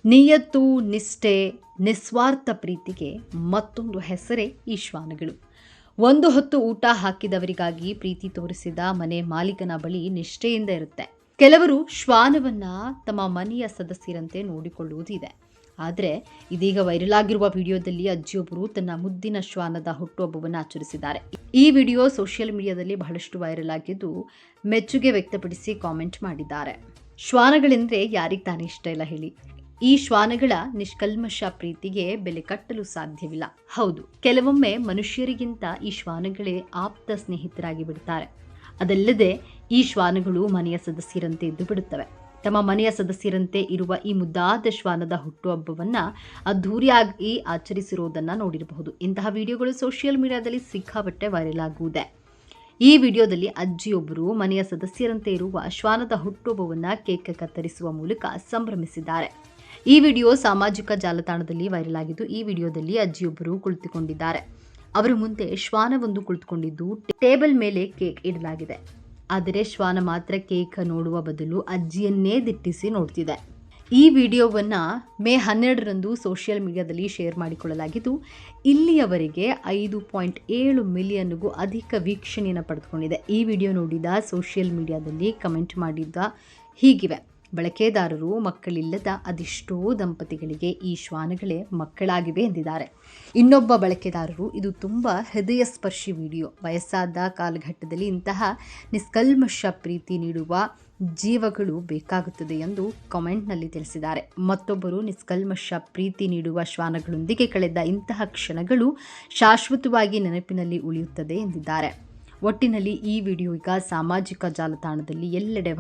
ನಿಯತ್ತು, ನಿಷ್ಠೆ, ನಿಸ್ವಾರ್ಥ ಪ್ರೀತಿಗೆ ಮತ್ತೊಂದು ಹೆಸರೇ ಈ ಶ್ವಾನಗಳು. ಒಂದು ಹೊತ್ತು ಊಟ ಹಾಕಿದವರಿಗಾಗಿ ಪ್ರೀತಿ ತೋರಿಸಿದ ಮನೆ ಮಾಲೀಕನ ಬಳಿ ನಿಷ್ಠೆಯಿಂದ ಇರುತ್ತೆ. ಕೆಲವರು ಶ್ವಾನವನ್ನ ತಮ್ಮ ಮನೆಯ ಸದಸ್ಯರಂತೆ ನೋಡಿಕೊಳ್ಳುವುದಿದೆ. ಆದರೆ ಇದೀಗ ವೈರಲ್ ಆಗಿರುವ ವಿಡಿಯೋದಲ್ಲಿ ಅಜ್ಜಿಯೊಬ್ಬರು ತನ್ನ ಮುದ್ದಿನ ಶ್ವಾನದ ಹುಟ್ಟುಹಬ್ಬವನ್ನು ಆಚರಿಸಿದ್ದಾರೆ. ಈ ವಿಡಿಯೋ ಸೋಷಿಯಲ್ ಮೀಡಿಯಾದಲ್ಲಿ ಬಹಳಷ್ಟು ವೈರಲ್ ಆಗಿದ್ದು ಮೆಚ್ಚುಗೆ ವ್ಯಕ್ತಪಡಿಸಿ ಕಾಮೆಂಟ್ ಮಾಡಿದ್ದಾರೆ. ಶ್ವಾನಗಳೆಂದ್ರೆ ಯಾರಿಗೆ ತಾನೇ ಇಷ್ಟ ಇಲ್ಲ ಹೇಳಿ. ಈ ಶ್ವಾನಗಳ ನಿಷ್ಕಲ್ಮಶ ಪ್ರೀತಿಗೆ ಬೆಲೆ ಕಟ್ಟಲು ಸಾಧ್ಯವಿಲ್ಲ. ಹೌದು, ಕೆಲವೊಮ್ಮೆ ಮನುಷ್ಯರಿಗಿಂತ ಈ ಶ್ವಾನಗಳೇ ಆಪ್ತ ಸ್ನೇಹಿತರಾಗಿ ಬಿಡುತ್ತಾರೆ. ಅದಲ್ಲದೆ ಈ ಶ್ವಾನಗಳು ಮನೆಯ ಸದಸ್ಯರಂತೆ ಇದ್ದು ಬಿಡುತ್ತವೆ. ತಮ್ಮ ಮನೆಯ ಸದಸ್ಯರಂತೆ ಇರುವ ಈ ಮುದ್ದಾದ ಶ್ವಾನದ ಹುಟ್ಟುಹಬ್ಬವನ್ನ ಅದ್ಧೂರಿಯಾಗಿ ಆಚರಿಸಿರುವುದನ್ನು ನೋಡಿರಬಹುದು. ಇಂತಹ ವಿಡಿಯೋಗಳು ಸೋಷಿಯಲ್ ಮೀಡಿಯಾದಲ್ಲಿ ಸಿಕ್ಕಾಪಟ್ಟೆ ವೈರಲ್ ಆಗುವುದೇ. ಈ ವಿಡಿಯೋದಲ್ಲಿ ಅಜ್ಜಿಯೊಬ್ಬರು ಮನೆಯ ಸದಸ್ಯರಂತೆ ಇರುವ ಶ್ವಾನದ ಹುಟ್ಟುಹಬ್ಬವನ್ನ ಕೇಕ್ ಕತ್ತರಿಸುವ ಮೂಲಕ ಸಂಭ್ರಮಿಸಿದ್ದಾರೆ. ಈ ವಿಡಿಯೋ ಸಾಮಾಜಿಕ ಜಾಲತಾಣದಲ್ಲಿ ವೈರಲ್ ಆಗಿದ್ದು, ಈ ವಿಡಿಯೋದಲ್ಲಿ ಅಜ್ಜಿಯೊಬ್ಬರು ಕುಳಿತುಕೊಂಡಿದ್ದಾರೆ. ಅವರ ಮುಂದೆ ಶ್ವಾನವೊಂದು ಕುಳಿತುಕೊಂಡಿದ್ದು ಟೇಬಲ್ ಮೇಲೆ ಕೇಕ್ ಇಡಲಾಗಿದೆ. ಆದರೆ ಶ್ವಾನ ಮಾತ್ರ ಕೇಕ್ ನೋಡುವ ಬದಲು ಅಜ್ಜಿಯನ್ನೇ ದಿಟ್ಟಿಸಿ ನೋಡ್ತಿದೆ. ಈ ವಿಡಿಯೋವನ್ನು ಮೇ 12ರಂದು ಸೋಷಿಯಲ್ ಮೀಡಿಯಾದಲ್ಲಿ ಶೇರ್ ಮಾಡಿಕೊಳ್ಳಲಾಗಿದ್ದು, ಇಲ್ಲಿಯವರೆಗೆ 5.7 ಮಿಲಿಯನ್ಗೂ ಅಧಿಕ ವೀಕ್ಷಣೆಯನ್ನು ಪಡೆದುಕೊಂಡಿದೆ. ಈ ವಿಡಿಯೋ ನೋಡಿದ ಸೋಷಿಯಲ್ ಮೀಡಿಯಾದಲ್ಲಿ ಕಮೆಂಟ್ ಮಾಡಿದ್ದ ಹೀಗಿವೆ: ಬಳಕೆದಾರರು ಮಕ್ಕಳಿಲ್ಲದ ಅದೆಷ್ಟೋ ದಂಪತಿಗಳಿಗೆ ಈ ಶ್ವಾನಗಳೇ ಮಕ್ಕಳಾಗಿವೆ ಎಂದಿದ್ದಾರೆ. ಇನ್ನೊಬ್ಬ ಬಳಕೆದಾರರು, ಇದು ತುಂಬ ಹೃದಯ ಸ್ಪರ್ಶಿ ವಿಡಿಯೋ. ವಯಸ್ಸಾದ ಕಾಲಘಟ್ಟದಲ್ಲಿ ಇಂತಹ ನಿಷ್ಕಲ್ಮಶ ಪ್ರೀತಿ ನೀಡುವ ಜೀವಗಳು ಬೇಕಾಗುತ್ತದೆ ಎಂದು ಕಾಮೆಂಟ್ನಲ್ಲಿ ತಿಳಿಸಿದ್ದಾರೆ. ಮತ್ತೊಬ್ಬರು, ನಿಷ್ಕಲ್ಮಶ ಪ್ರೀತಿ ನೀಡುವ ಶ್ವಾನಗಳೊಂದಿಗೆ ಕಳೆದ ಇಂತಹ ಕ್ಷಣಗಳು ಶಾಶ್ವತವಾಗಿ ನೆನಪಿನಲ್ಲಿ ಉಳಿಯುತ್ತದೆ ಎಂದಿದ್ದಾರೆ. ಒಟ್ಟಿನಲ್ಲಿ ಈ ವಿಡಿಯೋ ಈಗ ಸಾಮಾಜಿಕ ಜಾಲತಾಣದಲ್ಲಿ ಎಲ್ಲೆಡೆ